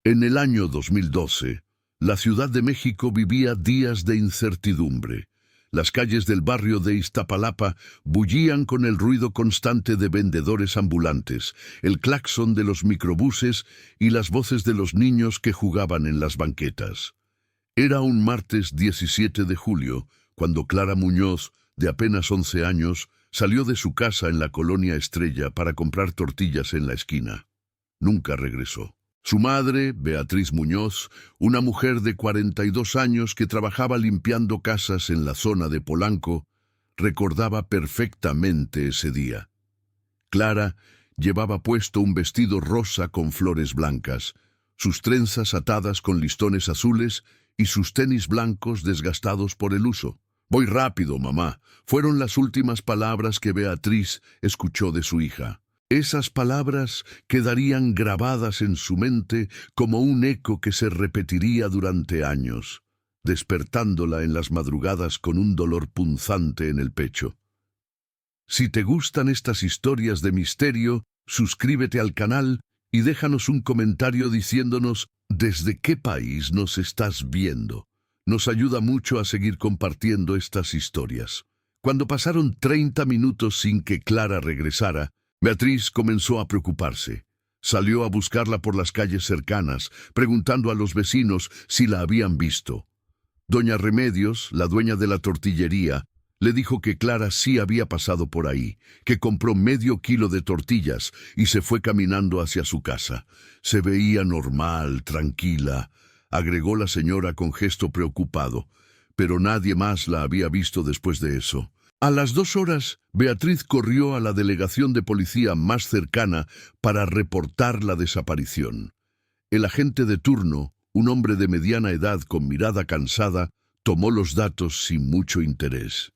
En el año 2012, la Ciudad de México vivía días de incertidumbre. Las calles del barrio de Iztapalapa bullían con el ruido constante de vendedores ambulantes, el claxon de los microbuses y las voces de los niños que jugaban en las banquetas. Era un martes 17 de julio, cuando Clara Muñoz, de apenas 11 años, salió de su casa en la colonia Estrella para comprar tortillas en la esquina. Nunca regresó. Su madre, Beatriz Muñoz, una mujer de 42 años que trabajaba limpiando casas en la zona de Polanco, recordaba perfectamente ese día. Clara llevaba puesto un vestido rosa con flores blancas, sus trenzas atadas con listones azules y sus tenis blancos desgastados por el uso. «Voy rápido, mamá», fueron las últimas palabras que Beatriz escuchó de su hija. Esas palabras quedarían grabadas en su mente como un eco que se repetiría durante años, despertándola en las madrugadas con un dolor punzante en el pecho. Si te gustan estas historias de misterio, suscríbete al canal y déjanos un comentario diciéndonos desde qué país nos estás viendo. Nos ayuda mucho a seguir compartiendo estas historias. Cuando pasaron 30 minutos sin que Clara regresara, Beatriz comenzó a preocuparse. Salió a buscarla por las calles cercanas, preguntando a los vecinos si la habían visto. Doña Remedios, la dueña de la tortillería, le dijo que Clara sí había pasado por ahí, que compró medio kilo de tortillas y se fue caminando hacia su casa. Se veía normal, tranquila, agregó la señora con gesto preocupado, pero nadie más la había visto después de eso. A las 2 horas, Beatriz corrió a la delegación de policía más cercana para reportar la desaparición. El agente de turno, un hombre de mediana edad con mirada cansada, tomó los datos sin mucho interés.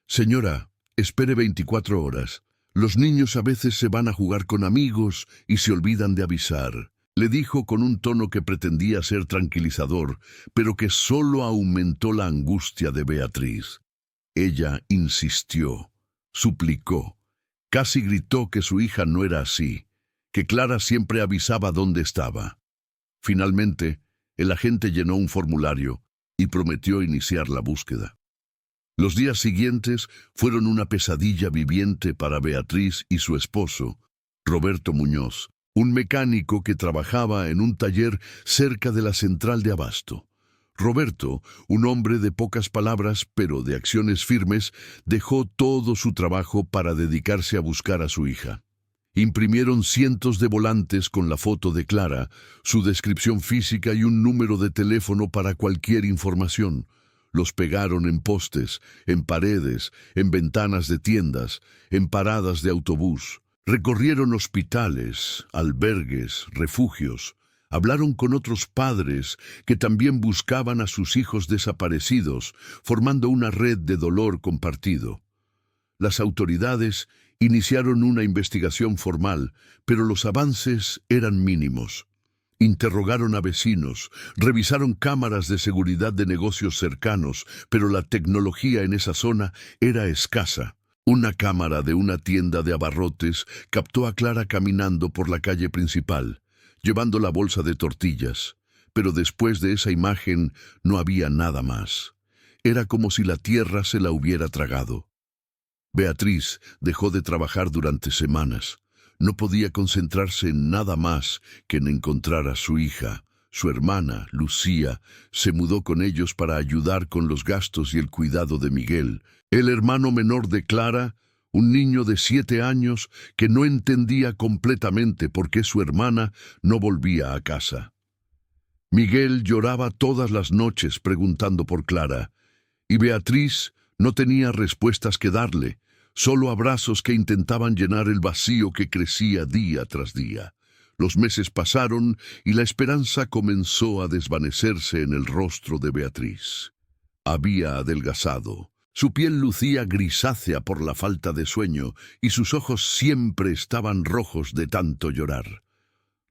«Señora, espere 24 horas. Los niños a veces se van a jugar con amigos y se olvidan de avisar», le dijo con un tono que pretendía ser tranquilizador, pero que solo aumentó la angustia de Beatriz. Ella insistió, suplicó, casi gritó que su hija no era así, que Clara siempre avisaba dónde estaba. Finalmente, el agente llenó un formulario y prometió iniciar la búsqueda. Los días siguientes fueron una pesadilla viviente para Beatriz y su esposo, Roberto Muñoz, un mecánico que trabajaba en un taller cerca de la central de abasto. Roberto, un hombre de pocas palabras pero de acciones firmes, dejó todo su trabajo para dedicarse a buscar a su hija. Imprimieron cientos de volantes con la foto de Clara, su descripción física y un número de teléfono para cualquier información. Los pegaron en postes, en paredes, en ventanas de tiendas, en paradas de autobús. Recorrieron hospitales, albergues, refugios. Hablaron con otros padres que también buscaban a sus hijos desaparecidos, formando una red de dolor compartido. Las autoridades iniciaron una investigación formal, pero los avances eran mínimos. Interrogaron a vecinos, revisaron cámaras de seguridad de negocios cercanos, pero la tecnología en esa zona era escasa. Una cámara de una tienda de abarrotes captó a Clara caminando por la calle principal, llevando la bolsa de tortillas, pero después de esa imagen no había nada más. Era como si la tierra se la hubiera tragado. Beatriz dejó de trabajar durante semanas. No podía concentrarse en nada más que en encontrar a su hija. Su hermana, Lucía, se mudó con ellos para ayudar con los gastos y el cuidado de Miguel, el hermano menor de Clara, un niño de 7 años que no entendía completamente por qué su hermana no volvía a casa. Miguel lloraba todas las noches preguntando por Clara, y Beatriz no tenía respuestas que darle, solo abrazos que intentaban llenar el vacío que crecía día tras día. Los meses pasaron y la esperanza comenzó a desvanecerse en el rostro de Beatriz. Había adelgazado. Su piel lucía grisácea por la falta de sueño y sus ojos siempre estaban rojos de tanto llorar.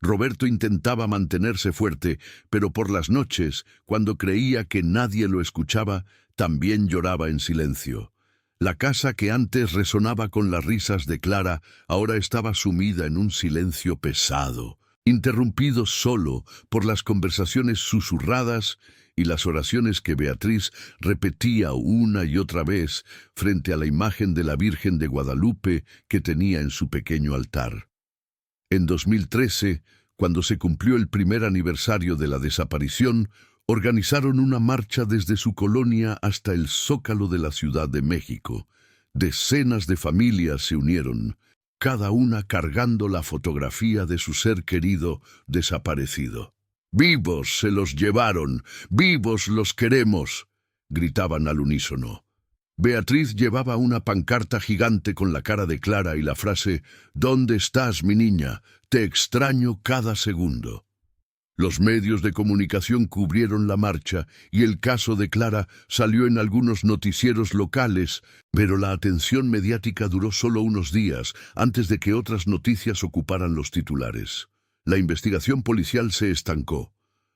Roberto intentaba mantenerse fuerte, pero por las noches, cuando creía que nadie lo escuchaba, también lloraba en silencio. La casa que antes resonaba con las risas de Clara ahora estaba sumida en un silencio pesado. interrumpido solo por las conversaciones susurradas y las oraciones que Beatriz repetía una y otra vez frente a la imagen de la Virgen de Guadalupe que tenía en su pequeño altar. En 2013, cuando se cumplió el primer aniversario de la desaparición, organizaron una marcha desde su colonia hasta el Zócalo de la Ciudad de México. Decenas de familias se unieron, cada una cargando la fotografía de su ser querido desaparecido. «¡Vivos se los llevaron! ¡Vivos los queremos!», gritaban al unísono. Beatriz llevaba una pancarta gigante con la cara de Clara y la frase «¿Dónde estás, mi niña? Te extraño cada segundo». Los medios de comunicación cubrieron la marcha y el caso de Clara salió en algunos noticieros locales, pero la atención mediática duró solo unos días antes de que otras noticias ocuparan los titulares. La investigación policial se estancó.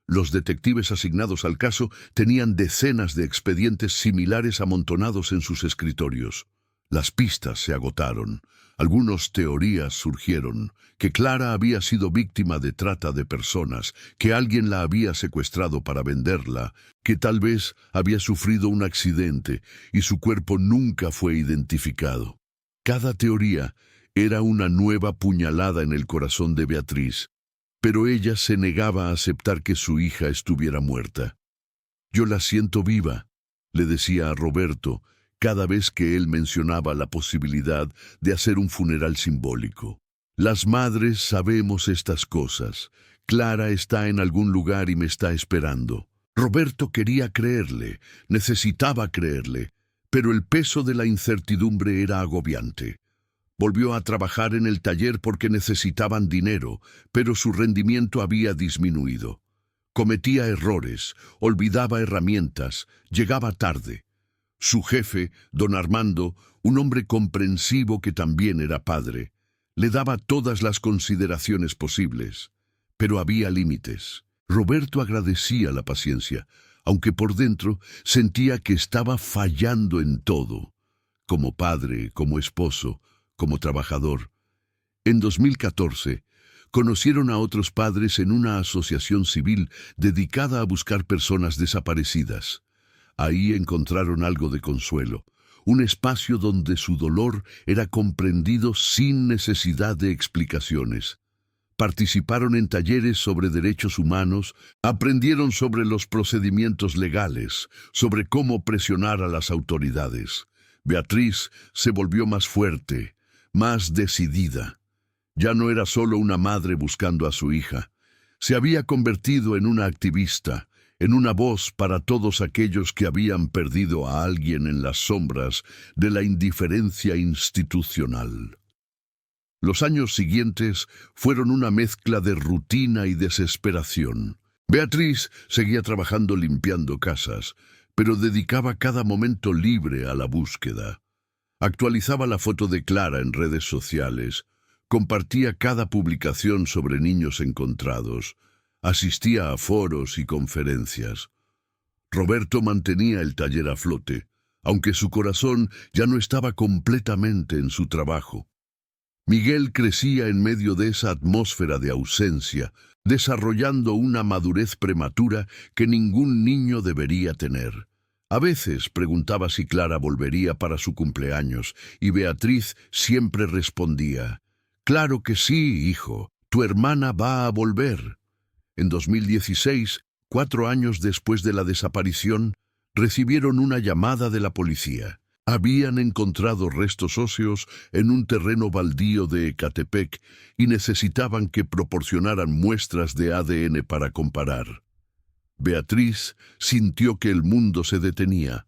Los detectives asignados al caso tenían decenas de expedientes similares amontonados en sus escritorios. Las pistas se agotaron. Algunas teorías surgieron, que Clara había sido víctima de trata de personas, que alguien la había secuestrado para venderla, que tal vez había sufrido un accidente y su cuerpo nunca fue identificado. Cada teoría era una nueva puñalada en el corazón de Beatriz, pero ella se negaba a aceptar que su hija estuviera muerta. «Yo la siento viva», le decía a Roberto, cada vez que él mencionaba la posibilidad de hacer un funeral simbólico. «Las madres sabemos estas cosas. Clara está en algún lugar y me está esperando». Roberto quería creerle, necesitaba creerle, pero el peso de la incertidumbre era agobiante. Volvió a trabajar en el taller porque necesitaban dinero, pero su rendimiento había disminuido. Cometía errores, olvidaba herramientas, llegaba tarde. Su jefe, don Armando, un hombre comprensivo que también era padre, le daba todas las consideraciones posibles, pero había límites. Roberto agradecía la paciencia, aunque por dentro sentía que estaba fallando en todo, como padre, como esposo, como trabajador. En 2014, conocieron a otros padres en una asociación civil dedicada a buscar personas desaparecidas. Ahí encontraron algo de consuelo, un espacio donde su dolor era comprendido sin necesidad de explicaciones. Participaron en talleres sobre derechos humanos, aprendieron sobre los procedimientos legales, sobre cómo presionar a las autoridades. Beatriz se volvió más fuerte, más decidida. Ya no era solo una madre buscando a su hija. Se había convertido en una activista, en una voz para todos aquellos que habían perdido a alguien en las sombras de la indiferencia institucional. Los años siguientes fueron una mezcla de rutina y desesperación. Beatriz seguía trabajando limpiando casas, pero dedicaba cada momento libre a la búsqueda. Actualizaba la foto de Clara en redes sociales, compartía cada publicación sobre niños encontrados, asistía a foros y conferencias. Roberto mantenía el taller a flote, aunque su corazón ya no estaba completamente en su trabajo. Miguel crecía en medio de esa atmósfera de ausencia, desarrollando una madurez prematura que ningún niño debería tener. A veces preguntaba si Clara volvería para su cumpleaños, y Beatriz siempre respondía: «Claro que sí, hijo, tu hermana va a volver». En 2016, 4 años después de la desaparición, recibieron una llamada de la policía. Habían encontrado restos óseos en un terreno baldío de Ecatepec y necesitaban que proporcionaran muestras de ADN para comparar. Beatriz sintió que el mundo se detenía.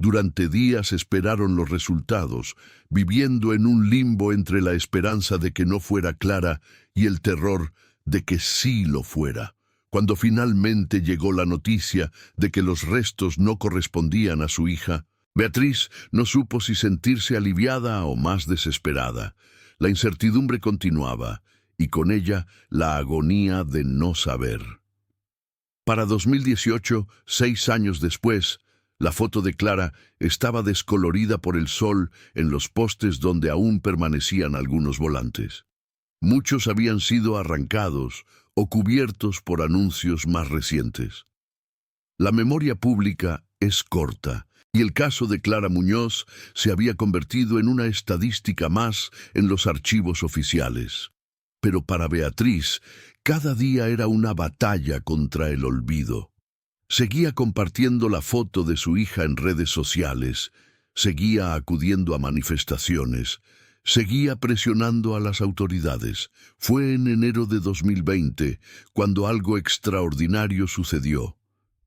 Durante días esperaron los resultados, viviendo en un limbo entre la esperanza de que no fuera Clara y el terror de que sí lo fuera. Cuando finalmente llegó la noticia de que los restos no correspondían a su hija, Beatriz no supo si sentirse aliviada o más desesperada. La incertidumbre continuaba, y con ella la agonía de no saber. Para 2018, 6 años después, la foto de Clara estaba descolorida por el sol en los postes donde aún permanecían algunos volantes. Muchos habían sido arrancados o cubiertos por anuncios más recientes. La memoria pública es corta, y el caso de Clara Muñoz se había convertido en una estadística más en los archivos oficiales. Pero para Beatriz, cada día era una batalla contra el olvido. Seguía compartiendo la foto de su hija en redes sociales, seguía acudiendo a manifestaciones, seguía presionando a las autoridades. Fue en enero de 2020 cuando algo extraordinario sucedió.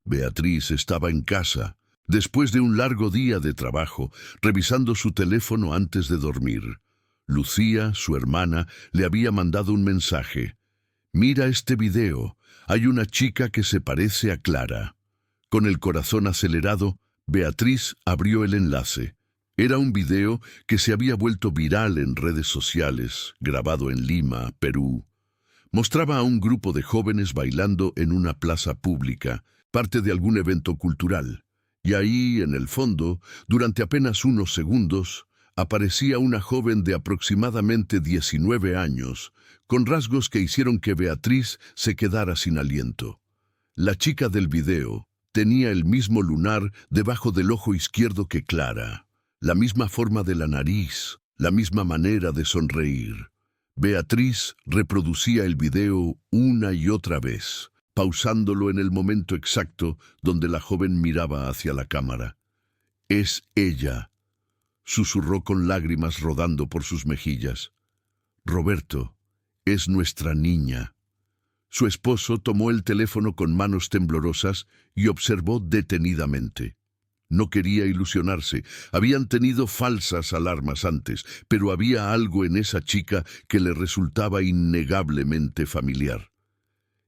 Beatriz estaba en casa, después de un largo día de trabajo, revisando su teléfono antes de dormir. Lucía, su hermana, le había mandado un mensaje. «Mira este video. Hay una chica que se parece a Clara». Con el corazón acelerado, Beatriz abrió el enlace. Era un video que se había vuelto viral en redes sociales, grabado en Lima, Perú. Mostraba a un grupo de jóvenes bailando en una plaza pública, parte de algún evento cultural. Y ahí, en el fondo, durante apenas unos segundos, aparecía una joven de aproximadamente 19 años, con rasgos que hicieron que Beatriz se quedara sin aliento. La chica del video tenía el mismo lunar debajo del ojo izquierdo que Clara, la misma forma de la nariz, la misma manera de sonreír. Beatriz reproducía el video una y otra vez, pausándolo en el momento exacto donde la joven miraba hacia la cámara. «Es ella», susurró con lágrimas rodando por sus mejillas. «Roberto, es nuestra niña». Su esposo tomó el teléfono con manos temblorosas y observó detenidamente. No quería ilusionarse. Habían tenido falsas alarmas antes, pero había algo en esa chica que le resultaba innegablemente familiar.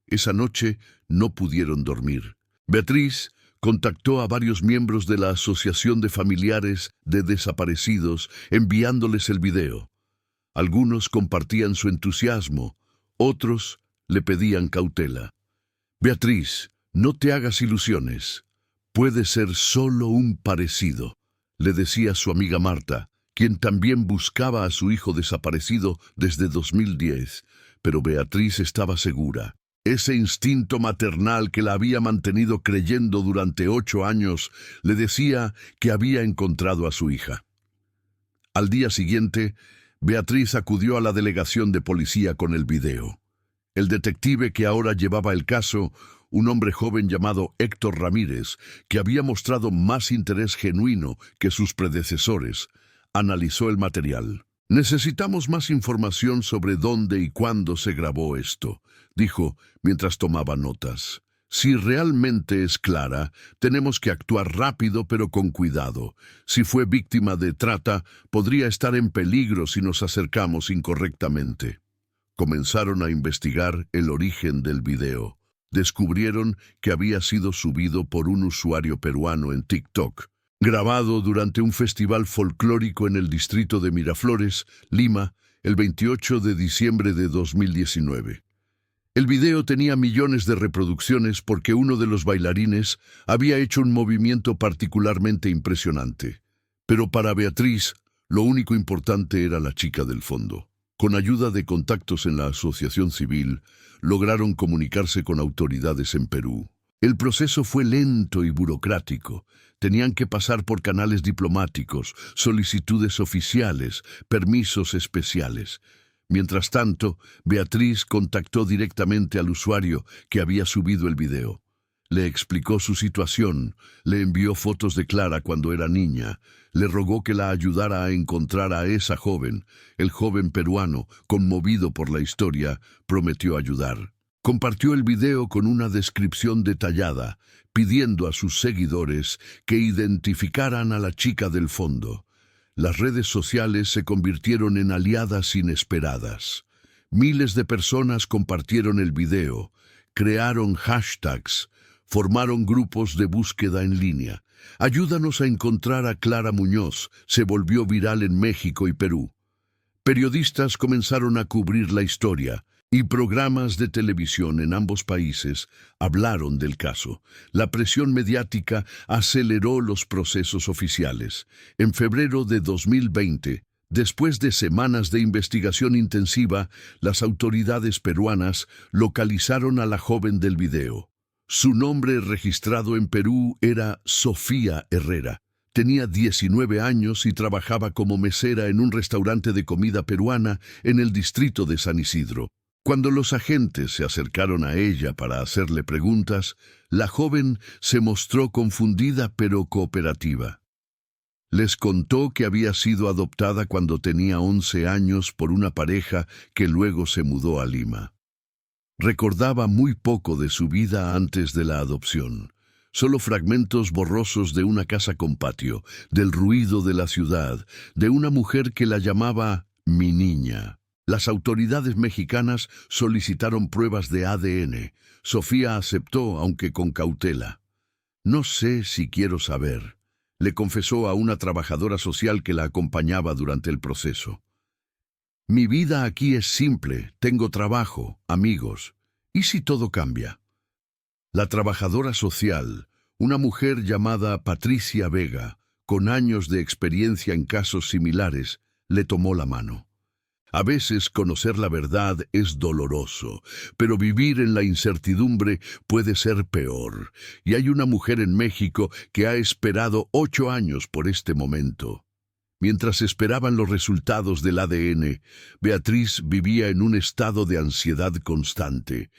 Esa noche no pudieron dormir. Beatriz contactó a varios miembros de la Asociación de Familiares de Desaparecidos, enviándoles el video. Algunos compartían su entusiasmo, otros le pedían cautela. «Beatriz, no te hagas ilusiones. Puede ser solo un parecido», le decía su amiga Marta, quien también buscaba a su hijo desaparecido desde 2010. Pero Beatriz estaba segura. Ese instinto maternal que la había mantenido creyendo durante 8 años le decía que había encontrado a su hija. Al día siguiente, Beatriz acudió a la delegación de policía con el video. El detective que ahora llevaba el caso, un hombre joven llamado Héctor Ramírez, que había mostrado más interés genuino que sus predecesores, analizó el material. «Necesitamos más información sobre dónde y cuándo se grabó esto», dijo mientras tomaba notas. «Si realmente es Clara, tenemos que actuar rápido pero con cuidado. Si fue víctima de trata, podría estar en peligro si nos acercamos incorrectamente». Comenzaron a investigar el origen del video. Descubrieron que había sido subido por un usuario peruano en TikTok, grabado durante un festival folclórico en el distrito de Miraflores, Lima, el 28 de diciembre de 2019. El video tenía millones de reproducciones porque uno de los bailarines había hecho un movimiento particularmente impresionante. Pero para Beatriz, lo único importante era la chica del fondo. Con ayuda de contactos en la asociación civil, lograron comunicarse con autoridades en Perú. El proceso fue lento y burocrático. Tenían que pasar por canales diplomáticos, solicitudes oficiales, permisos especiales. Mientras tanto, Beatriz contactó directamente al usuario que había subido el video. Le explicó su situación, le envió fotos de Clara cuando era niña, le rogó que la ayudara a encontrar a esa joven. El joven peruano, conmovido por la historia, prometió ayudar. Compartió el video con una descripción detallada, pidiendo a sus seguidores que identificaran a la chica del fondo. Las redes sociales se convirtieron en aliadas inesperadas. Miles de personas compartieron el video, crearon hashtags, formaron grupos de búsqueda en línea. «Ayúdanos a encontrar a Clara Muñoz» se volvió viral en México y Perú. Periodistas comenzaron a cubrir la historia y programas de televisión en ambos países hablaron del caso. La presión mediática aceleró los procesos oficiales. En febrero de 2020, Después de semanas de investigación intensiva, las autoridades peruanas localizaron a la joven del video. Su nombre registrado en Perú era Sofía Herrera. Tenía 19 años y trabajaba como mesera en un restaurante de comida peruana en el distrito de San Isidro. Cuando los agentes se acercaron a ella para hacerle preguntas, la joven se mostró confundida pero cooperativa. Les contó que había sido adoptada cuando tenía 11 años por una pareja que luego se mudó a Lima. Recordaba muy poco de su vida antes de la adopción. Solo fragmentos borrosos de una casa con patio, del ruido de la ciudad, de una mujer que la llamaba mi niña. Las autoridades mexicanas solicitaron pruebas de ADN. Sofía aceptó, aunque con cautela. No sé si quiero saber, le confesó a una trabajadora social que la acompañaba durante el proceso. Mi vida aquí es simple, tengo trabajo, amigos. ¿Y si todo cambia? La trabajadora social, una mujer llamada Patricia Vega, con años de experiencia en casos similares, le tomó la mano. A veces conocer la verdad es doloroso, pero vivir en la incertidumbre puede ser peor. Y hay una mujer en México que ha esperado 8 años por este momento. Mientras esperaban los resultados del ADN, Beatriz vivía en un estado de ansiedad constante.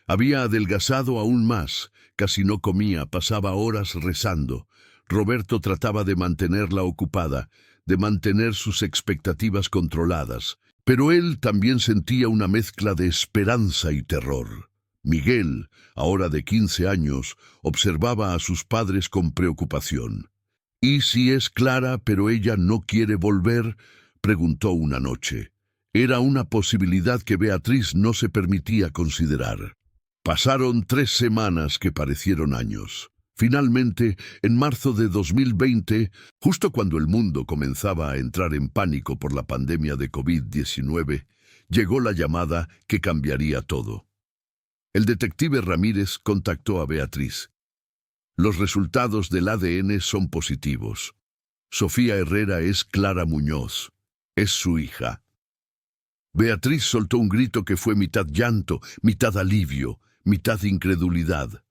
Había adelgazado aún más, casi no comía, pasaba horas rezando. Roberto trataba de mantenerla ocupada, de mantener sus expectativas controladas. Pero él también sentía una mezcla de esperanza y terror. Miguel, ahora de 15 años, observaba a sus padres con preocupación. «¿Y si es Clara, pero ella no quiere volver?», preguntó una noche. Era una posibilidad que Beatriz no se permitía considerar. Pasaron 3 semanas que parecieron años. Finalmente, en marzo de 2020, justo cuando el mundo comenzaba a entrar en pánico por la pandemia de COVID-19, llegó la llamada que cambiaría todo. El detective Ramírez contactó a Beatriz. Los resultados del ADN son positivos. Sofía Herrera es Clara Muñoz. Es su hija. Beatriz soltó un grito que fue mitad llanto, mitad alivio, mitad incredulidad.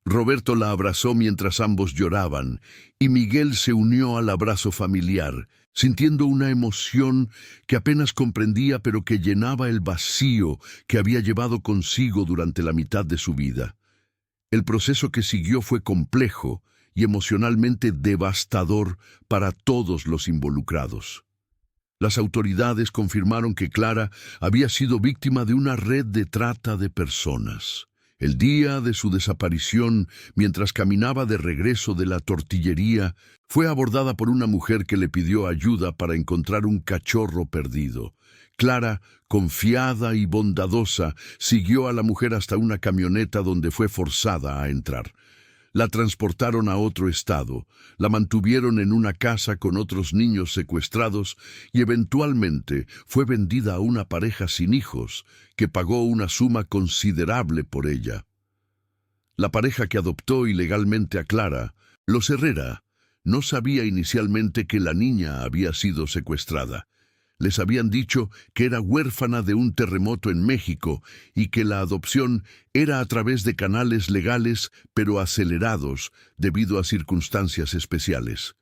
Roberto la abrazó mientras ambos lloraban, y Miguel se unió al abrazo familiar, sintiendo una emoción que apenas comprendía pero que llenaba el vacío que había llevado consigo durante la mitad de su vida. El proceso que siguió fue complejo y emocionalmente devastador para todos los involucrados. Las autoridades confirmaron que Clara había sido víctima de una red de trata de personas. El día de su desaparición, mientras caminaba de regreso de la tortillería, fue abordada por una mujer que le pidió ayuda para encontrar un cachorro perdido. Clara, confiada y bondadosa, siguió a la mujer hasta una camioneta donde fue forzada a entrar. La transportaron a otro estado, la mantuvieron en una casa con otros niños secuestrados y eventualmente fue vendida a una pareja sin hijos que pagó una suma considerable por ella. La pareja que adoptó ilegalmente a Clara, los Herrera, no sabía inicialmente que la niña había sido secuestrada. Les habían dicho que era huérfana de un terremoto en México y que la adopción era a través de canales legales pero acelerados debido a circunstancias especiales.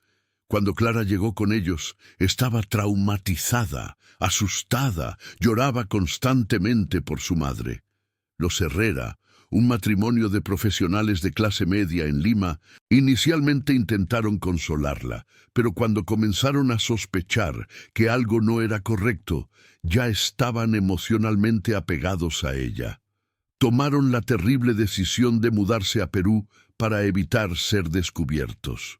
Cuando Clara llegó con ellos, estaba traumatizada, asustada, lloraba constantemente por su madre. Los Herrera, un matrimonio de profesionales de clase media en Lima, inicialmente intentaron consolarla, pero cuando comenzaron a sospechar que algo no era correcto, ya estaban emocionalmente apegados a ella. Tomaron la terrible decisión de mudarse a Perú para evitar ser descubiertos.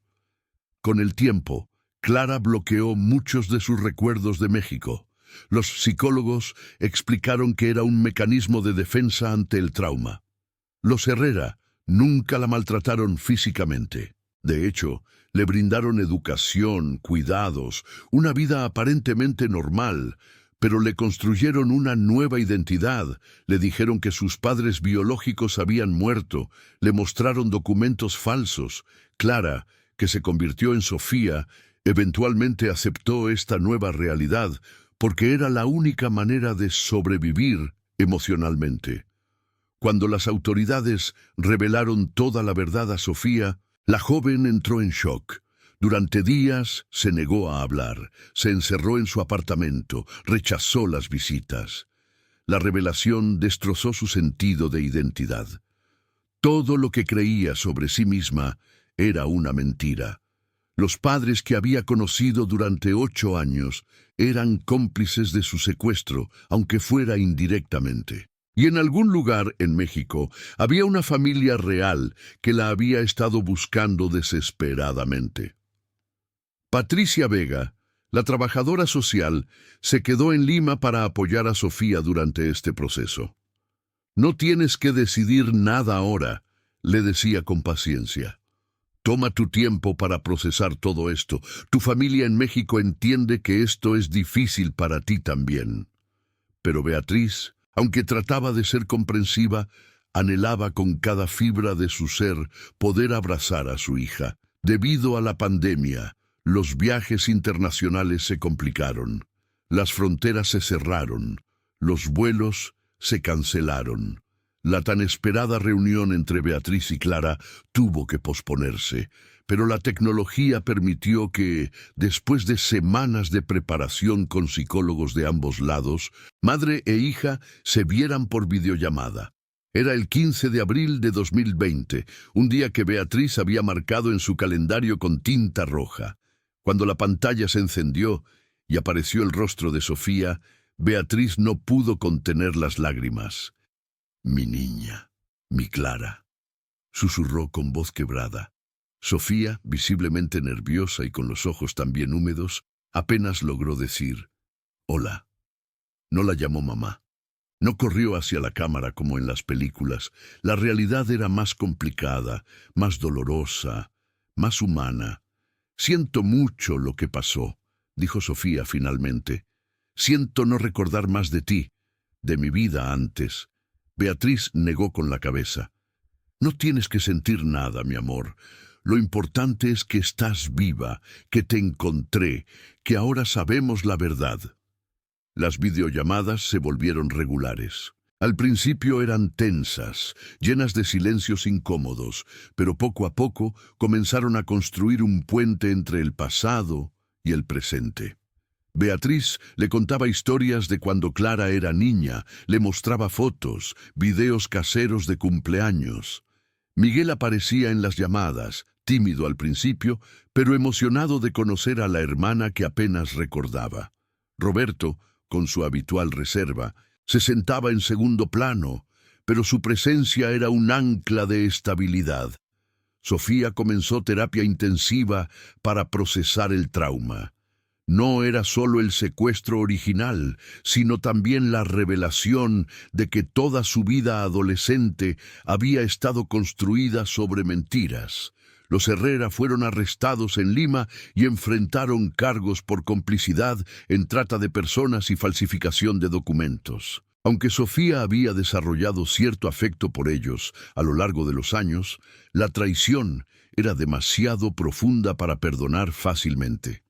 Con el tiempo, Clara bloqueó muchos de sus recuerdos de México. Los psicólogos explicaron que era un mecanismo de defensa ante el trauma. Los Herrera nunca la maltrataron físicamente. De hecho, le brindaron educación, cuidados, una vida aparentemente normal, pero le construyeron una nueva identidad. Le dijeron que sus padres biológicos habían muerto, le mostraron documentos falsos. Clara, que se convirtió en Sofía, Eventualmente aceptó esta nueva realidad porque era la única manera de sobrevivir emocionalmente. Cuando las autoridades revelaron toda la verdad a Sofía, la joven entró en shock. Durante días se negó a hablar, se encerró en su apartamento, rechazó las visitas. La revelación destrozó su sentido de identidad. Todo lo que creía sobre sí misma era una mentira. Los padres que había conocido durante 8 años eran cómplices de su secuestro, aunque fuera indirectamente. Y en algún lugar en México había una familia real que la había estado buscando desesperadamente. Patricia Vega, la trabajadora social, se quedó en Lima para apoyar a Sofía durante este proceso. «No tienes que decidir nada ahora», le decía con paciencia. «Toma tu tiempo para procesar todo esto. Tu familia en México entiende que esto es difícil para ti también». Pero Beatriz, aunque trataba de ser comprensiva, anhelaba con cada fibra de su ser poder abrazar a su hija. Debido a la pandemia, los viajes internacionales se complicaron. Las fronteras se cerraron. Los vuelos se cancelaron. La tan esperada reunión entre Beatriz y Clara tuvo que posponerse, pero la tecnología permitió que, después de semanas de preparación con psicólogos de ambos lados, madre e hija se vieran por videollamada. Era el 15 de abril de 2020, un día que Beatriz había marcado en su calendario con tinta roja. Cuando la pantalla se encendió y apareció el rostro de Sofía, Beatriz no pudo contener las lágrimas. «Mi niña, mi Clara», susurró con voz quebrada. Sofía, visiblemente nerviosa y con los ojos también húmedos, apenas logró decir «Hola». No la llamó mamá. No corrió hacia la cámara como en las películas. La realidad era más complicada, más dolorosa, más humana. «Siento mucho lo que pasó», dijo Sofía finalmente. «Siento no recordar más de ti, de mi vida antes». Beatriz negó con la cabeza. «No tienes que sentir nada, mi amor. Lo importante es que estás viva, que te encontré, que ahora sabemos la verdad». Las videollamadas se volvieron regulares. Al principio eran tensas, llenas de silencios incómodos, pero poco a poco comenzaron a construir un puente entre el pasado y el presente. Beatriz le contaba historias de cuando Clara era niña, le mostraba fotos, videos caseros de cumpleaños. Miguel aparecía en las llamadas, tímido al principio, pero emocionado de conocer a la hermana que apenas recordaba. Roberto, con su habitual reserva, se sentaba en segundo plano, pero su presencia era un ancla de estabilidad. Sofía comenzó terapia intensiva para procesar el trauma. No era solo el secuestro original, sino también la revelación de que toda su vida adolescente había estado construida sobre mentiras. Los Herrera fueron arrestados en Lima y enfrentaron cargos por complicidad en trata de personas y falsificación de documentos. Aunque Sofía había desarrollado cierto afecto por ellos a lo largo de los años, la traición era demasiado profunda para perdonar fácilmente.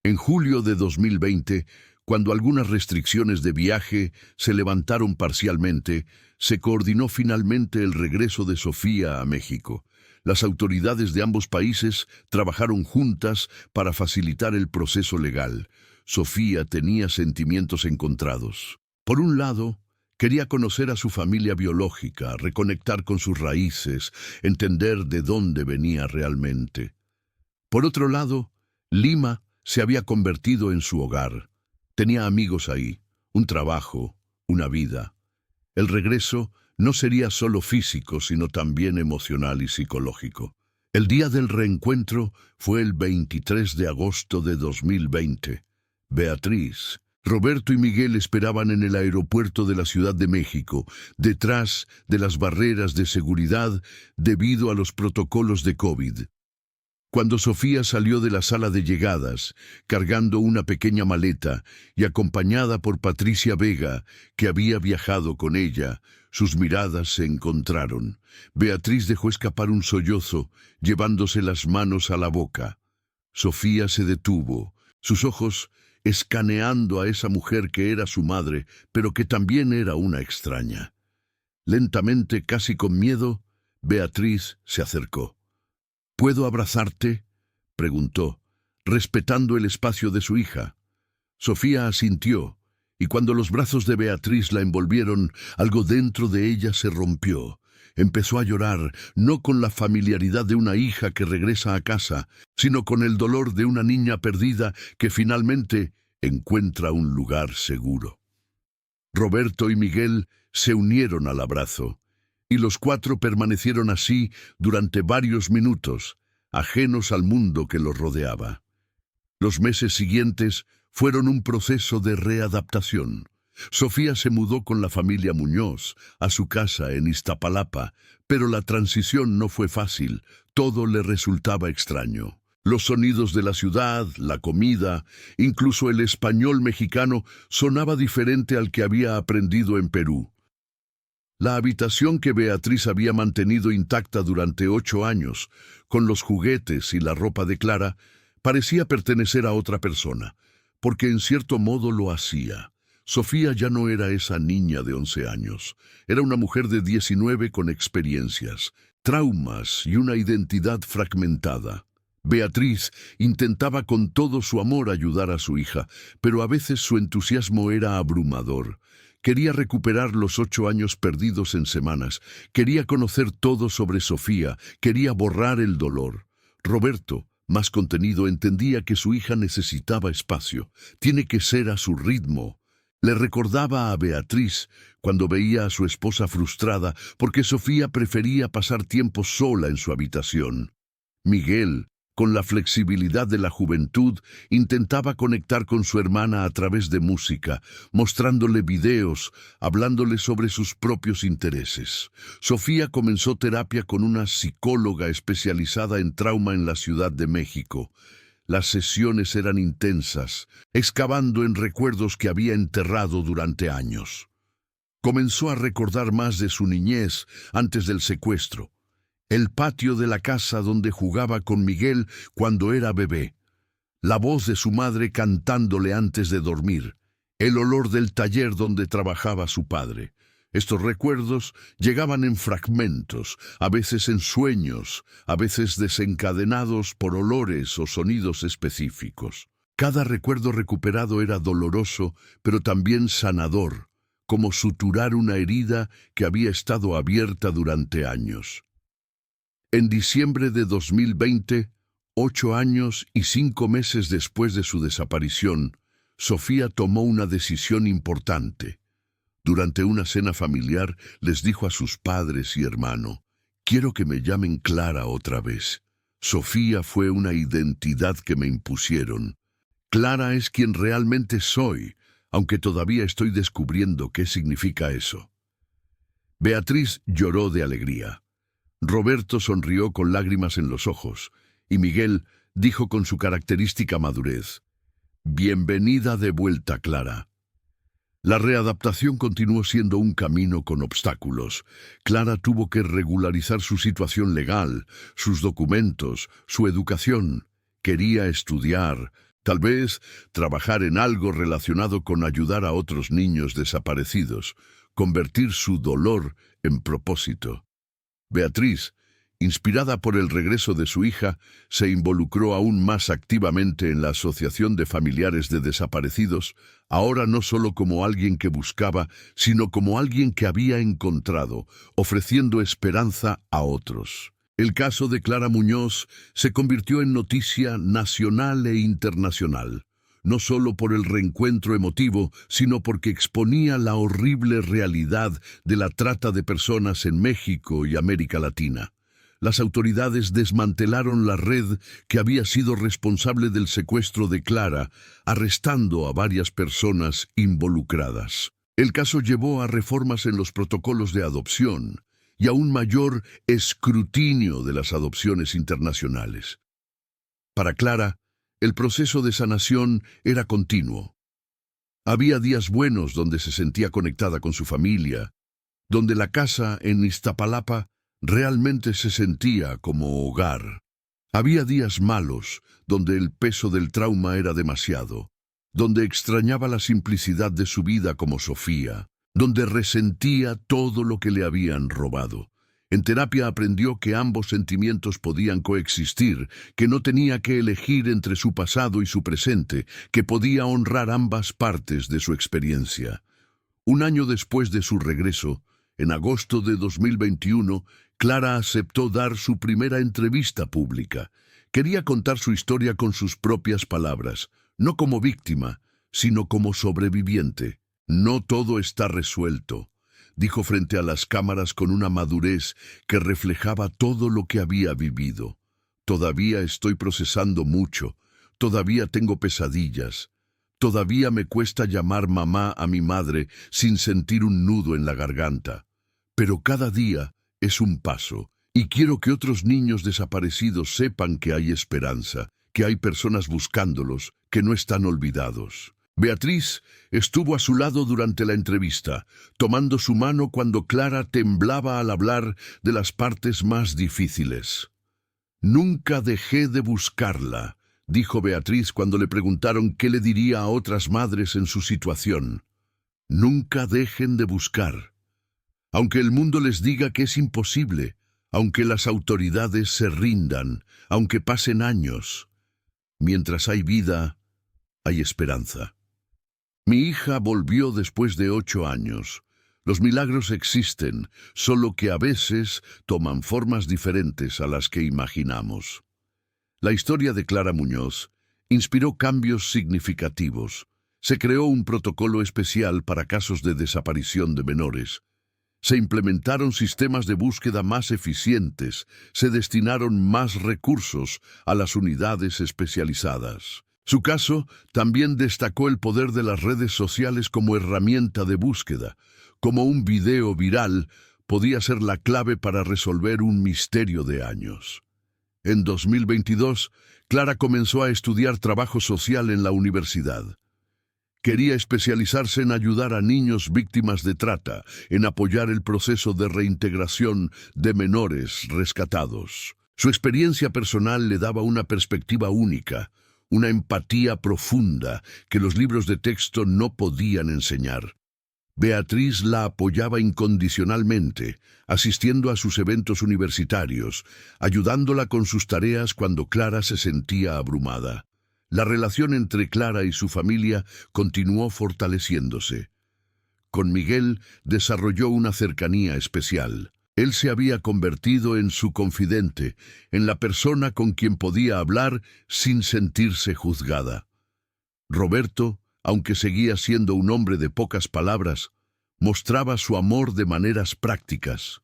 En julio de 2020, cuando algunas restricciones de viaje se levantaron parcialmente, se coordinó finalmente el regreso de Sofía a México. Las autoridades de ambos países trabajaron juntas para facilitar el proceso legal. Sofía tenía sentimientos encontrados. Por un lado, quería conocer a su familia biológica, reconectar con sus raíces, entender de dónde venía realmente. Por otro lado, Lima se había convertido en su hogar. Tenía amigos ahí, un trabajo, una vida. El regreso no sería solo físico, sino también emocional y psicológico. El día del reencuentro fue el 23 de agosto de 2020. Beatriz, Roberto y Miguel esperaban en el aeropuerto de la Ciudad de México, detrás de las barreras de seguridad debido a los protocolos de COVID. Cuando Sofía salió de la sala de llegadas, cargando una pequeña maleta y acompañada por Patricia Vega, que había viajado con ella, sus miradas se encontraron. Beatriz dejó escapar un sollozo, llevándose las manos a la boca. Sofía se detuvo, sus ojos escaneando a esa mujer que era su madre, pero que también era una extraña. Lentamente, casi con miedo, Beatriz se acercó. —¿Puedo abrazarte? —preguntó, respetando el espacio de su hija. Sofía asintió, y cuando los brazos de Beatriz la envolvieron, algo dentro de ella se rompió. Empezó a llorar, no con la familiaridad de una hija que regresa a casa, sino con el dolor de una niña perdida que finalmente encuentra un lugar seguro. Roberto y Miguel se unieron al abrazo, y los cuatro permanecieron así durante varios minutos, ajenos al mundo que los rodeaba. Los meses siguientes fueron un proceso de readaptación. Sofía se mudó con la familia Muñoz a su casa en Iztapalapa, pero la transición no fue fácil, todo le resultaba extraño. Los sonidos de la ciudad, la comida, incluso el español mexicano sonaba diferente al que había aprendido en Perú. La habitación que Beatriz había mantenido intacta durante 8 años, con los juguetes y la ropa de Clara, parecía pertenecer a otra persona, porque en cierto modo lo hacía. Sofía ya no era esa niña de 11 años, era una mujer de 19 con experiencias, traumas y una identidad fragmentada. Beatriz intentaba con todo su amor ayudar a su hija, pero a veces su entusiasmo era abrumador. Quería recuperar los 8 años perdidos en semanas, quería conocer todo sobre Sofía, quería borrar el dolor. Roberto, más contenido, entendía que su hija necesitaba espacio, tiene que ser a su ritmo. Le recordaba a Beatriz cuando veía a su esposa frustrada porque Sofía prefería pasar tiempo sola en su habitación. Miguel, con la flexibilidad de la juventud, intentaba conectar con su hermana a través de música, mostrándole videos, hablándole sobre sus propios intereses. Sofía comenzó terapia con una psicóloga especializada en trauma en la Ciudad de México. Las sesiones eran intensas, excavando en recuerdos que había enterrado durante años. Comenzó a recordar más de su niñez antes del secuestro. El patio de la casa donde jugaba con Miguel cuando era bebé. La voz de su madre cantándole antes de dormir. El olor del taller donde trabajaba su padre. Estos recuerdos llegaban en fragmentos, a veces en sueños, a veces desencadenados por olores o sonidos específicos. Cada recuerdo recuperado era doloroso, pero también sanador, como suturar una herida que había estado abierta durante años. En diciembre de 2020, 8 años y 5 meses después de su desaparición, Sofía tomó una decisión importante. Durante una cena familiar les dijo a sus padres y hermano: «Quiero que me llamen Clara otra vez. Sofía fue una identidad que me impusieron. Clara es quien realmente soy, aunque todavía estoy descubriendo qué significa eso». Beatriz lloró de alegría. Roberto sonrió con lágrimas en los ojos, y Miguel dijo con su característica madurez: «Bienvenida de vuelta, Clara». La readaptación continuó siendo un camino con obstáculos. Clara tuvo que regularizar su situación legal, sus documentos, su educación. Quería estudiar, tal vez trabajar en algo relacionado con ayudar a otros niños desaparecidos, convertir su dolor en propósito. Beatriz, inspirada por el regreso de su hija, se involucró aún más activamente en la Asociación de Familiares de Desaparecidos, ahora no solo como alguien que buscaba, sino como alguien que había encontrado, ofreciendo esperanza a otros. El caso de Clara Muñoz se convirtió en noticia nacional e internacional, no solo por el reencuentro emotivo, sino porque exponía la horrible realidad de la trata de personas en México y América Latina. Las autoridades desmantelaron la red que había sido responsable del secuestro de Clara, arrestando a varias personas involucradas. El caso llevó a reformas en los protocolos de adopción y a un mayor escrutinio de las adopciones internacionales. Para Clara, el proceso de sanación era continuo. Había días buenos donde se sentía conectada con su familia, donde la casa en Iztapalapa realmente se sentía como hogar. Había días malos, donde el peso del trauma era demasiado, donde extrañaba la simplicidad de su vida como Sofía, donde resentía todo lo que le habían robado. En terapia aprendió que ambos sentimientos podían coexistir, que no tenía que elegir entre su pasado y su presente, que podía honrar ambas partes de su experiencia. Un año después de su regreso, en agosto de 2021, Clara aceptó dar su primera entrevista pública. Quería contar su historia con sus propias palabras, no como víctima, sino como sobreviviente. No todo está resuelto, dijo frente a las cámaras con una madurez que reflejaba todo lo que había vivido. Todavía estoy procesando mucho, todavía tengo pesadillas, todavía me cuesta llamar mamá a mi madre sin sentir un nudo en la garganta. Pero cada día es un paso, y quiero que otros niños desaparecidos sepan que hay esperanza, que hay personas buscándolos, que no están olvidados. Beatriz estuvo a su lado durante la entrevista, tomando su mano cuando Clara temblaba al hablar de las partes más difíciles. «Nunca dejé de buscarla», dijo Beatriz cuando le preguntaron qué le diría a otras madres en su situación. «Nunca dejen de buscar. Aunque el mundo les diga que es imposible, aunque las autoridades se rindan, aunque pasen años, mientras hay vida, hay esperanza». Mi hija volvió después de 8 años. Los milagros existen, solo que a veces toman formas diferentes a las que imaginamos. La historia de Clara Muñoz inspiró cambios significativos. Se creó un protocolo especial para casos de desaparición de menores. Se implementaron sistemas de búsqueda más eficientes, se destinaron más recursos a las unidades especializadas. Su caso también destacó el poder de las redes sociales como herramienta de búsqueda, como un video viral podía ser la clave para resolver un misterio de años. En 2022, Clara comenzó a estudiar trabajo social en la universidad. Quería especializarse en ayudar a niños víctimas de trata, en apoyar el proceso de reintegración de menores rescatados. Su experiencia personal le daba una perspectiva única, una empatía profunda que los libros de texto no podían enseñar. Beatriz la apoyaba incondicionalmente, asistiendo a sus eventos universitarios, ayudándola con sus tareas cuando Clara se sentía abrumada. La relación entre Clara y su familia continuó fortaleciéndose. Con Miguel desarrolló una cercanía especial. Él se había convertido en su confidente, en la persona con quien podía hablar sin sentirse juzgada. Roberto, aunque seguía siendo un hombre de pocas palabras, mostraba su amor de maneras prácticas,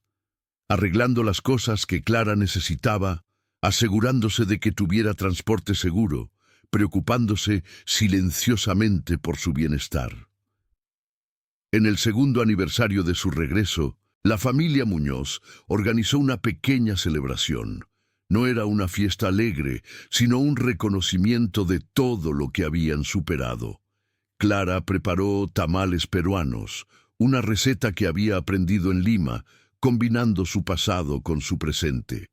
arreglando las cosas que Clara necesitaba, asegurándose de que tuviera transporte seguro, preocupándose silenciosamente por su bienestar. En el segundo aniversario de su regreso, la familia Muñoz organizó una pequeña celebración. No era una fiesta alegre, sino un reconocimiento de todo lo que habían superado. Clara preparó tamales peruanos, una receta que había aprendido en Lima, combinando su pasado con su presente.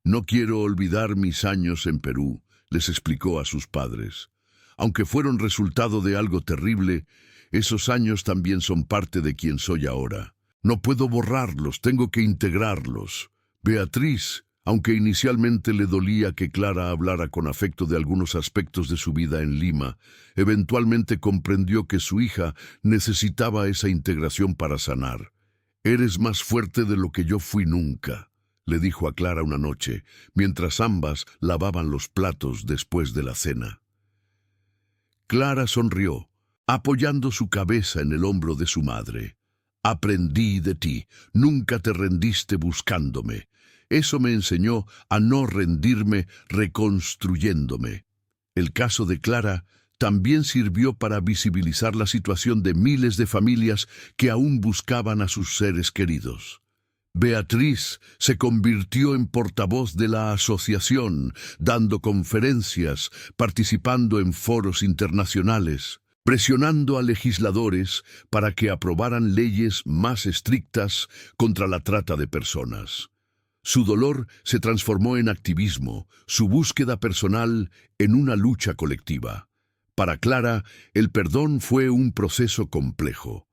«No quiero olvidar mis años en Perú», les explicó a sus padres. «Aunque fueron resultado de algo terrible, esos años también son parte de quien soy ahora. No puedo borrarlos, tengo que integrarlos». Beatriz, aunque inicialmente le dolía que Clara hablara con afecto de algunos aspectos de su vida en Lima, eventualmente comprendió que su hija necesitaba esa integración para sanar. «Eres más fuerte de lo que yo fui nunca», le dijo a Clara una noche, mientras ambas lavaban los platos después de la cena. Clara sonrió, apoyando su cabeza en el hombro de su madre. «Aprendí de ti, nunca te rendiste buscándome. Eso me enseñó a no rendirme reconstruyéndome». El caso de Clara también sirvió para visibilizar la situación de miles de familias que aún buscaban a sus seres queridos. Beatriz se convirtió en portavoz de la asociación, dando conferencias, participando en foros internacionales, presionando a legisladores para que aprobaran leyes más estrictas contra la trata de personas. Su dolor se transformó en activismo, su búsqueda personal en una lucha colectiva. Para Clara, el perdón fue un proceso complejo.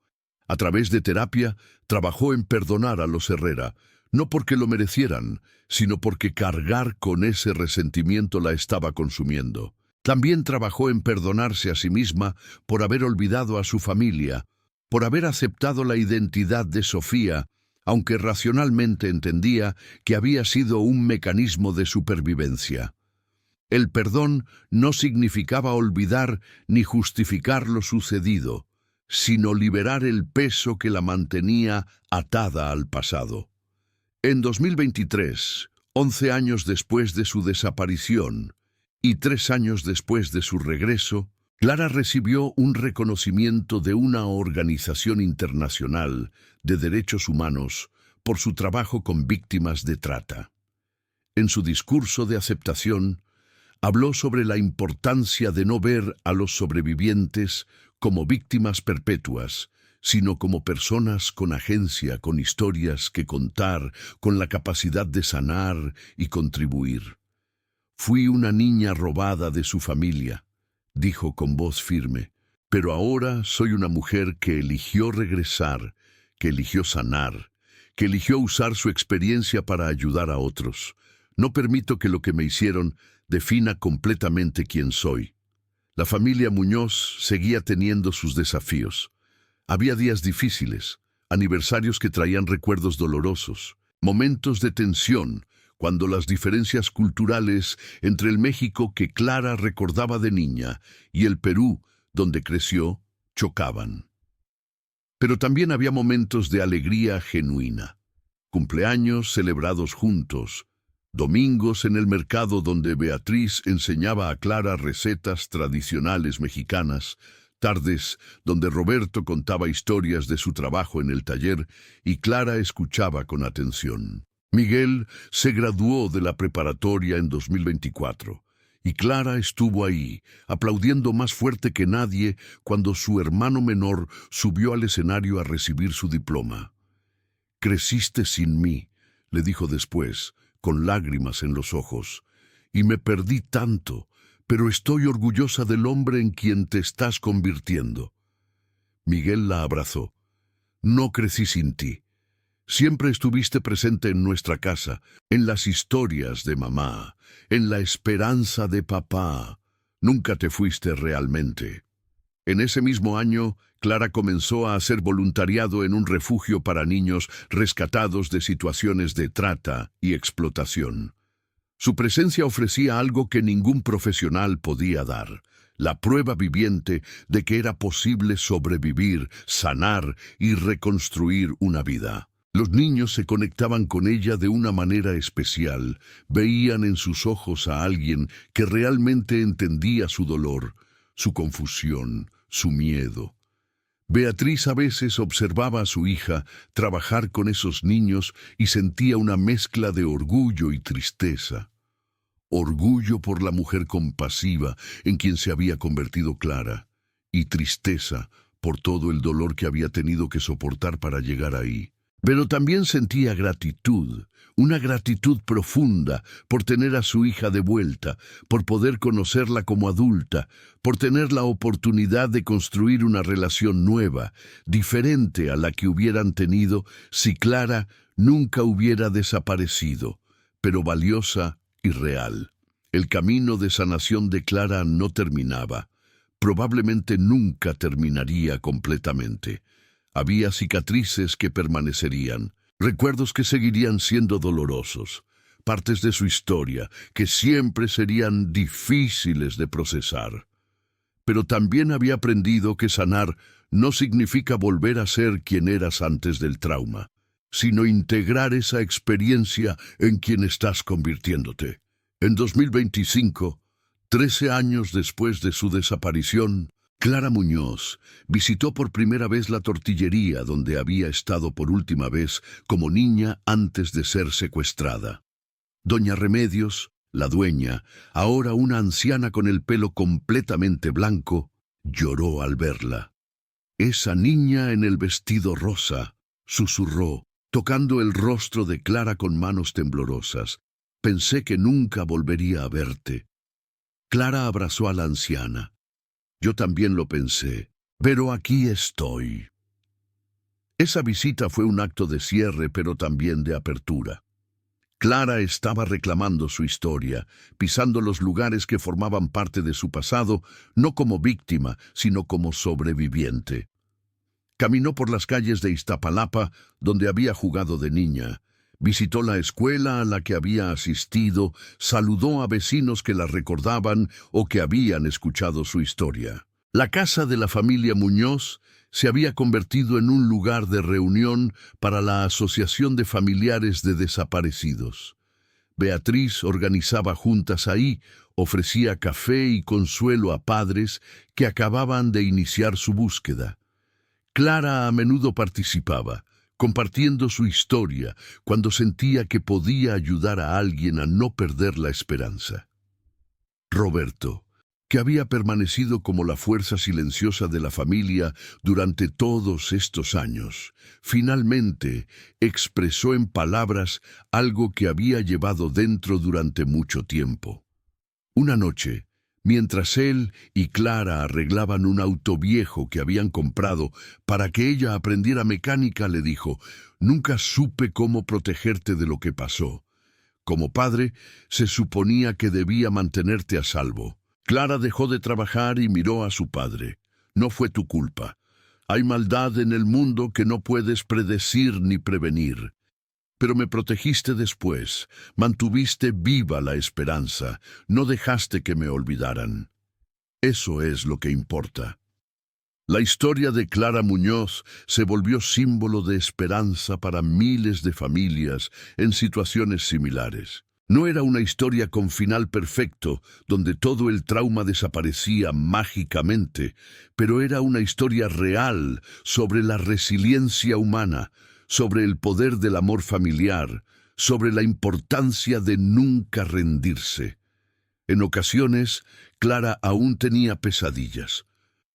A través de terapia, trabajó en perdonar a los Herrera, no porque lo merecieran, sino porque cargar con ese resentimiento la estaba consumiendo. También trabajó en perdonarse a sí misma por haber olvidado a su familia, por haber aceptado la identidad de Sofía, aunque racionalmente entendía que había sido un mecanismo de supervivencia. El perdón no significaba olvidar ni justificar lo sucedido, sino liberar el peso que la mantenía atada al pasado. En 2023, 11 años después de su desaparición y 3 años después de su regreso, Clara recibió un reconocimiento de una organización internacional de derechos humanos por su trabajo con víctimas de trata. En su discurso de aceptación, habló sobre la importancia de no ver a los sobrevivientes como víctimas perpetuas, sino como personas con agencia, con historias que contar, con la capacidad de sanar y contribuir. «Fui una niña robada de su familia», dijo con voz firme, «pero ahora soy una mujer que eligió regresar, que eligió sanar, que eligió usar su experiencia para ayudar a otros. No permito que lo que me hicieron defina completamente quién soy». La familia Muñoz seguía teniendo sus desafíos. Había días difíciles, aniversarios que traían recuerdos dolorosos, momentos de tensión, cuando las diferencias culturales entre el México que Clara recordaba de niña y el Perú, donde creció, chocaban. Pero también había momentos de alegría genuina, cumpleaños celebrados juntos, domingos en el mercado donde Beatriz enseñaba a Clara recetas tradicionales mexicanas, tardes donde Roberto contaba historias de su trabajo en el taller y Clara escuchaba con atención. Miguel se graduó de la preparatoria en 2024 y Clara estuvo ahí, aplaudiendo más fuerte que nadie cuando su hermano menor subió al escenario a recibir su diploma. «Creciste sin mí», le dijo después, con lágrimas en los ojos, «y me perdí tanto, pero estoy orgullosa del hombre en quien te estás convirtiendo». Miguel la abrazó. «No crecí sin ti. Siempre estuviste presente en nuestra casa, en las historias de mamá, en la esperanza de papá. Nunca te fuiste realmente». En ese mismo año, Clara comenzó a hacer voluntariado en un refugio para niños rescatados de situaciones de trata y explotación. Su presencia ofrecía algo que ningún profesional podía dar, la prueba viviente de que era posible sobrevivir, sanar y reconstruir una vida. Los niños se conectaban con ella de una manera especial, veían en sus ojos a alguien que realmente entendía su dolor, su confusión, su miedo. Beatriz a veces observaba a su hija trabajar con esos niños y sentía una mezcla de orgullo y tristeza. Orgullo por la mujer compasiva en quien se había convertido Clara, y tristeza por todo el dolor que había tenido que soportar para llegar ahí. Pero también sentía gratitud, una gratitud profunda por tener a su hija de vuelta, por poder conocerla como adulta, por tener la oportunidad de construir una relación nueva, diferente a la que hubieran tenido si Clara nunca hubiera desaparecido, pero valiosa y real. El camino de sanación de Clara no terminaba. Probablemente nunca terminaría completamente. Había cicatrices que permanecerían, recuerdos que seguirían siendo dolorosos, partes de su historia que siempre serían difíciles de procesar. Pero también había aprendido que sanar no significa volver a ser quien eras antes del trauma, sino integrar esa experiencia en quien estás convirtiéndote. En 2025, 13 años después de su desaparición, Clara Muñoz visitó por primera vez la tortillería donde había estado por última vez como niña antes de ser secuestrada. Doña Remedios, la dueña, ahora una anciana con el pelo completamente blanco, lloró al verla. «Esa niña en el vestido rosa», susurró, tocando el rostro de Clara con manos temblorosas. Pensé que nunca volvería a verte. Clara abrazó a la anciana. Yo también lo pensé, pero aquí estoy. Esa visita fue un acto de cierre, pero también de apertura. Clara estaba reclamando su historia, pisando los lugares que formaban parte de su pasado, no como víctima, sino como sobreviviente. Caminó por las calles de Iztapalapa, donde había jugado de niña. Visitó la escuela a la que había asistido, saludó a vecinos que la recordaban o que habían escuchado su historia. La casa de la familia Muñoz se había convertido en un lugar de reunión para la Asociación de Familiares de Desaparecidos. Beatriz organizaba juntas ahí, ofrecía café y consuelo a padres que acababan de iniciar su búsqueda. Clara a menudo participaba, compartiendo su historia cuando sentía que podía ayudar a alguien a no perder la esperanza. Roberto, que había permanecido como la fuerza silenciosa de la familia durante todos estos años, finalmente expresó en palabras algo que había llevado dentro durante mucho tiempo. Una noche, mientras él y Clara arreglaban un auto viejo que habían comprado para que ella aprendiera mecánica, le dijo: «Nunca supe cómo protegerte de lo que pasó. Como padre, se suponía que debía mantenerte a salvo». Clara dejó de trabajar y miró a su padre. «No fue tu culpa. Hay maldad en el mundo que no puedes predecir ni prevenir. Pero me protegiste después, mantuviste viva la esperanza, no dejaste que me olvidaran. Eso es lo que importa». La historia de Clara Muñoz se volvió símbolo de esperanza para miles de familias en situaciones similares. No era una historia con final perfecto, donde todo el trauma desaparecía mágicamente, pero era una historia real sobre la resiliencia humana, sobre el poder del amor familiar, sobre la importancia de nunca rendirse. En ocasiones, Clara aún tenía pesadillas.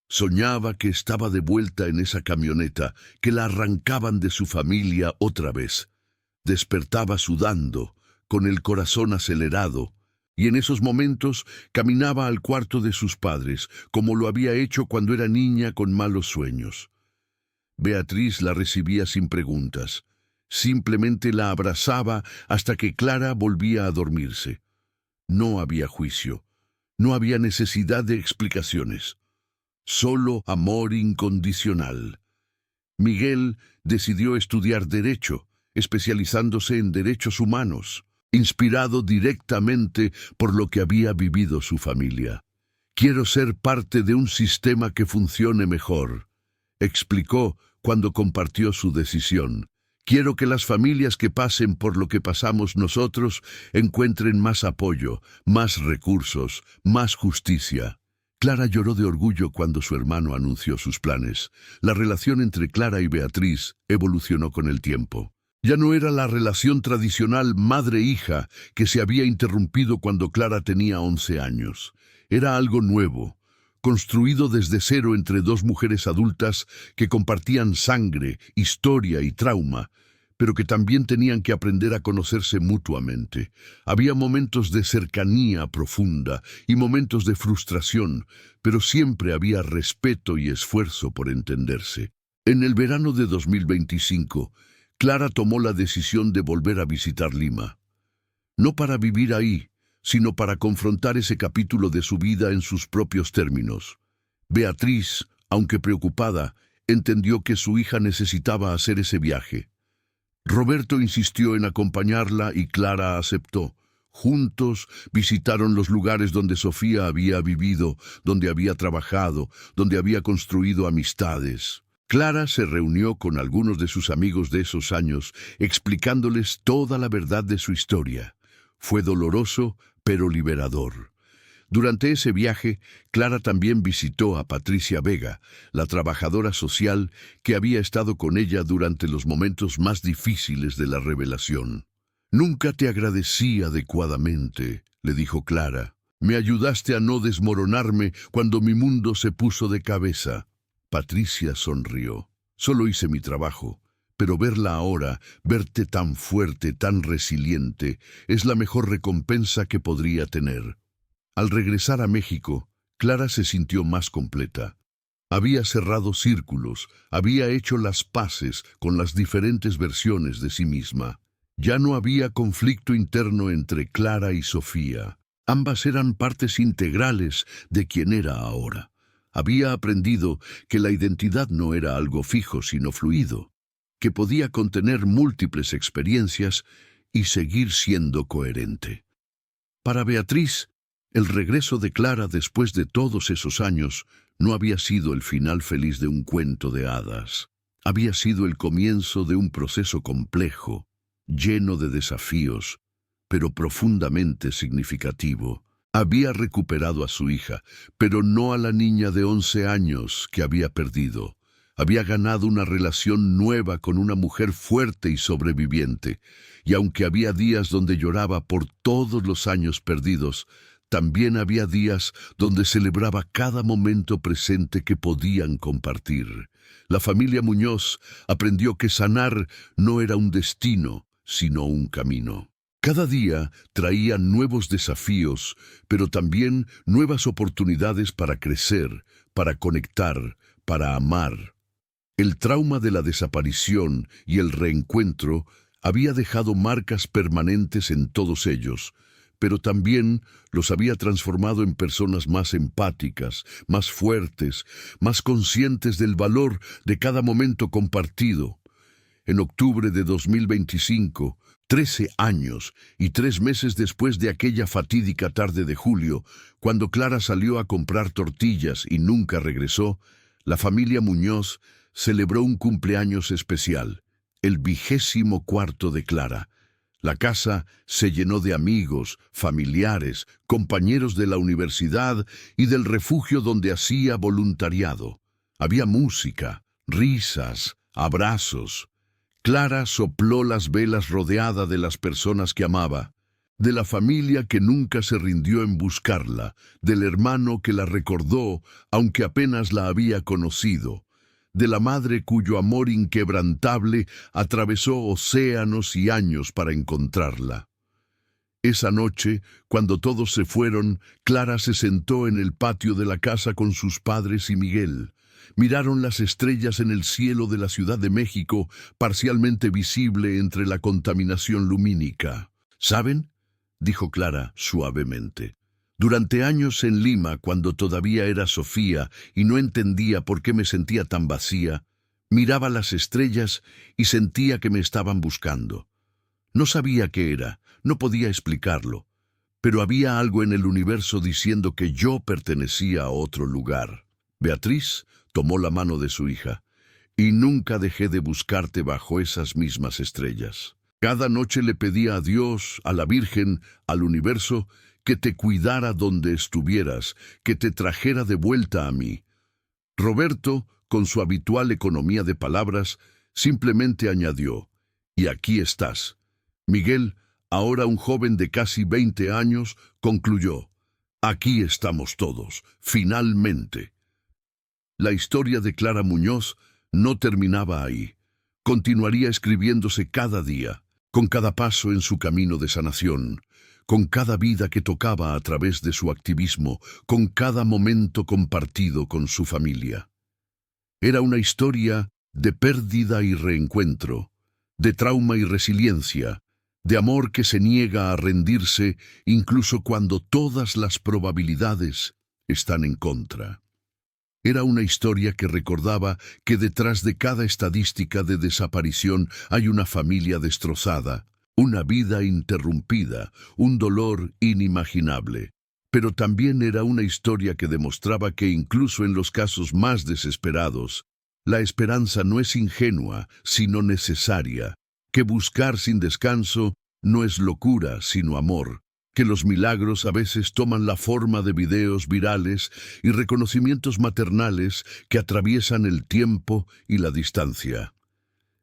Soñaba que estaba de vuelta en esa camioneta, que la arrancaban de su familia otra vez. Despertaba sudando, con el corazón acelerado, y en esos momentos caminaba al cuarto de sus padres, como lo había hecho cuando era niña con malos sueños. Beatriz la recibía sin preguntas. Simplemente la abrazaba hasta que Clara volvía a dormirse. No había juicio. No había necesidad de explicaciones. Solo amor incondicional. Miguel decidió estudiar Derecho, especializándose en derechos humanos, inspirado directamente por lo que había vivido su familia. «Quiero ser parte de un sistema que funcione mejor», explicó cuando compartió su decisión. «Quiero que las familias que pasen por lo que pasamos nosotros encuentren más apoyo, más recursos, más justicia». Clara lloró de orgullo cuando su hermano anunció sus planes. La relación entre Clara y Beatriz evolucionó con el tiempo. Ya no era la relación tradicional madre-hija que se había interrumpido cuando Clara tenía 11 años. Era algo nuevo, construido desde cero entre dos mujeres adultas que compartían sangre, historia y trauma, pero que también tenían que aprender a conocerse mutuamente. Había momentos de cercanía profunda y momentos de frustración, pero siempre había respeto y esfuerzo por entenderse. En el verano de 2025, Clara tomó la decisión de volver a visitar Lima. No para vivir ahí, sino para confrontar ese capítulo de su vida en sus propios términos. Beatriz, aunque preocupada, entendió que su hija necesitaba hacer ese viaje. Roberto insistió en acompañarla y Clara aceptó. Juntos visitaron los lugares donde Sofía había vivido, donde había trabajado, donde había construido amistades. Clara se reunió con algunos de sus amigos de esos años, explicándoles toda la verdad de su historia. Fue doloroso, pero liberador. Durante ese viaje, Clara también visitó a Patricia Vega, la trabajadora social que había estado con ella durante los momentos más difíciles de la revelación. «Nunca te agradecí adecuadamente», le dijo Clara. «Me ayudaste a no desmoronarme cuando mi mundo se puso de cabeza». Patricia sonrió. «Solo hice mi trabajo, Pero verla ahora, verte tan fuerte, tan resiliente, es la mejor recompensa que podría tener. Al regresar a México, Clara se sintió más completa. Había cerrado círculos, había hecho las paces con las diferentes versiones de sí misma. Ya no había conflicto interno entre Clara y Sofía. Ambas eran partes integrales de quien era ahora. Había aprendido que la identidad no era algo fijo, sino fluido, que podía contener múltiples experiencias y seguir siendo coherente. Para Beatriz, el regreso de Clara después de todos esos años no había sido el final feliz de un cuento de hadas. Había sido el comienzo de un proceso complejo, lleno de desafíos, pero profundamente significativo. Había recuperado a su hija, pero no a la niña de 11 años que había perdido. Había ganado una relación nueva con una mujer fuerte y sobreviviente, y aunque había días donde lloraba por todos los años perdidos, también había días donde celebraba cada momento presente que podían compartir. La familia Muñoz aprendió que sanar no era un destino, sino un camino. Cada día traía nuevos desafíos, pero también nuevas oportunidades para crecer, para conectar, para amar. El trauma de la desaparición y el reencuentro había dejado marcas permanentes en todos ellos, pero también los había transformado en personas más empáticas, más fuertes, más conscientes del valor de cada momento compartido. En octubre de 2025, 13 años y 3 meses después de aquella fatídica tarde de julio, cuando Clara salió a comprar tortillas y nunca regresó, la familia Muñoz celebró un cumpleaños especial, el 24º de Clara. La casa se llenó de amigos, familiares, compañeros de la universidad y del refugio donde hacía voluntariado. Había música, risas, abrazos. Clara sopló las velas rodeada de las personas que amaba, de la familia que nunca se rindió en buscarla, del hermano que la recordó aunque apenas la había conocido, de la madre cuyo amor inquebrantable atravesó océanos y años para encontrarla. Esa noche, cuando todos se fueron, Clara se sentó en el patio de la casa con sus padres y Miguel. Miraron las estrellas en el cielo de la Ciudad de México, parcialmente visible entre la contaminación lumínica. ¿Saben?, dijo Clara suavemente. Durante años en Lima, cuando todavía era Sofía y no entendía por qué me sentía tan vacía, miraba las estrellas y sentía que me estaban buscando. No sabía qué era, no podía explicarlo, pero había algo en el universo diciendo que yo pertenecía a otro lugar. Beatriz tomó la mano de su hija. Y nunca dejé de buscarte bajo esas mismas estrellas. Cada noche le pedía a Dios, a la Virgen, al universo, que te cuidara donde estuvieras, que te trajera de vuelta a mí. Roberto, con su habitual economía de palabras, simplemente añadió, y aquí estás. Miguel, ahora un joven de casi 20 años, concluyó, aquí estamos todos, finalmente. La historia de Clara Muñoz no terminaba ahí. Continuaría escribiéndose cada día, con cada paso en su camino de sanación, con cada vida que tocaba a través de su activismo, con cada momento compartido con su familia. Era una historia de pérdida y reencuentro, de trauma y resiliencia, de amor que se niega a rendirse incluso cuando todas las probabilidades están en contra. Era una historia que recordaba que detrás de cada estadística de desaparición hay una familia destrozada, una vida interrumpida, un dolor inimaginable. Pero también era una historia que demostraba que incluso en los casos más desesperados, la esperanza no es ingenua, sino necesaria, que buscar sin descanso no es locura, sino amor, que los milagros a veces toman la forma de videos virales y reconocimientos maternales que atraviesan el tiempo y la distancia.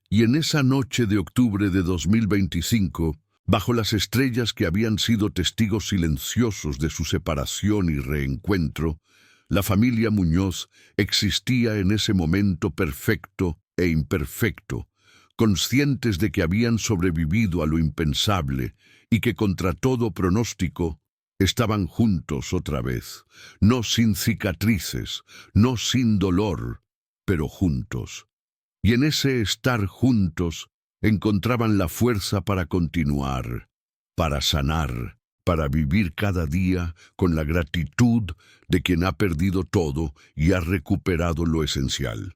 Y en esa noche de octubre de 2025, bajo las estrellas que habían sido testigos silenciosos de su separación y reencuentro, la familia Muñoz existía en ese momento perfecto e imperfecto, conscientes de que habían sobrevivido a lo impensable y que contra todo pronóstico estaban juntos otra vez, no sin cicatrices, no sin dolor, pero juntos. Y en ese estar juntos encontraban la fuerza para continuar, para sanar, para vivir cada día con la gratitud de quien ha perdido todo y ha recuperado lo esencial.